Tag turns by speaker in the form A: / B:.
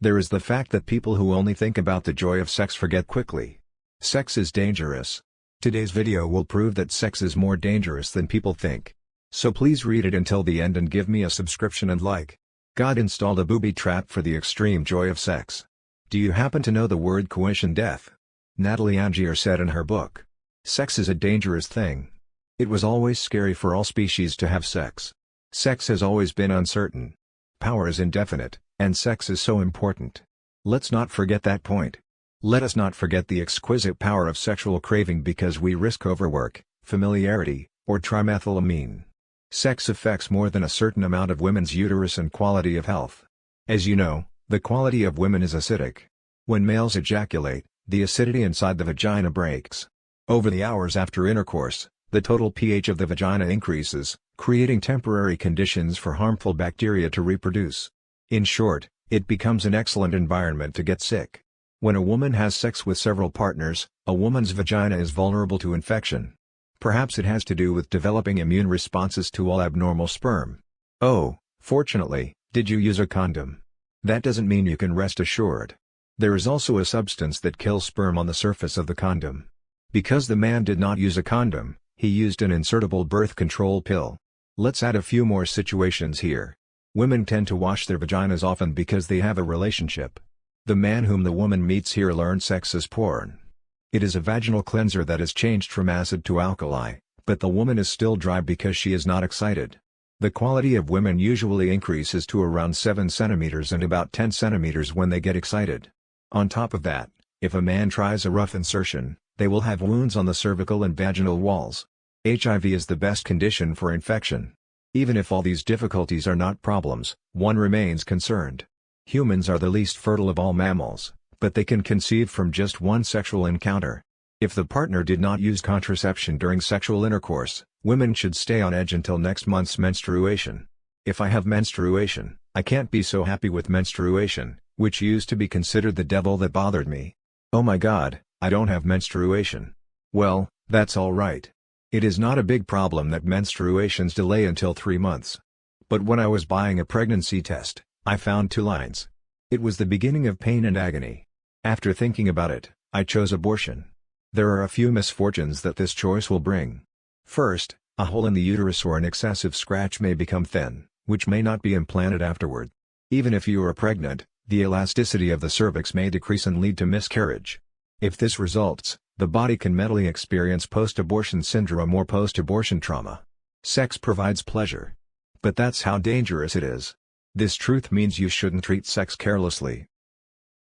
A: There is the fact that people who only think about the joy of sex forget quickly. Sex is dangerous. Today's video will prove that sex is more dangerous than people think. So please read it until the end and give me a subscription and like. God installed a booby trap for the extreme joy of sex. Do you happen to know the word coition death? Natalie Angier said in her book, "Sex is a dangerous thing. It was always scary for all species to have sex. Sex has always been uncertain. Power is indefinite, and sex is so important. Let's not forget that point. Let us not forget the exquisite power of sexual craving because we risk overwork, familiarity, or trimethylamine. Sex affects more than a certain amount of women's uterus and quality of health. As you know, the quality of women is acidic. When males ejaculate, the acidity inside the vagina breaks. Over the hours after intercourse, the total pH of the vagina increases, creating temporary conditions for harmful bacteria to reproduce. In short, it becomes an excellent environment to get sick. When a woman has sex with several partners, a woman's vagina is vulnerable to infection. Perhaps it has to do with developing immune responses to all abnormal sperm. Oh, fortunately, did you use a condom? That doesn't mean you can rest assured. There is also a substance that kills sperm on the surface of the condom. Because the man did not use a condom, he used an insertable birth control pill. Let's add a few more situations here. Women tend to wash their vaginas often because they have a relationship. The man whom the woman meets here learned sex as porn. It is a vaginal cleanser that is changed from acid to alkali, but the woman is still dry because she is not excited. The quality of women usually increases to around 7 centimeters and about 10 centimeters when they get excited. On top of that, if a man tries a rough insertion, they will have wounds on the cervical and vaginal walls. HIV is the best condition for infection. Even if all these difficulties are not problems, one remains concerned. Humans are the least fertile of all mammals, but they can conceive from just one sexual encounter. If the partner did not use contraception during sexual intercourse, women should stay on edge until next month's menstruation. If I have menstruation, I can't be so happy with menstruation, which used to be considered the devil that bothered me. Oh my God, I don't have menstruation. Well, that's all right. It is not a big problem that menstruations delay until 3 months. But when I was buying a pregnancy test, I found 2 lines. It was the beginning of pain and agony. After thinking about it, I chose abortion. There are a few misfortunes that this choice will bring. First, a hole in the uterus or an excessive scratch may become thin, which may not be implanted afterward. Even if you are pregnant, the elasticity of the cervix may decrease and lead to miscarriage. If this results, the body can mentally experience post-abortion syndrome or post-abortion trauma. Sex provides pleasure. But that's how dangerous it is. This truth means you shouldn't treat sex carelessly.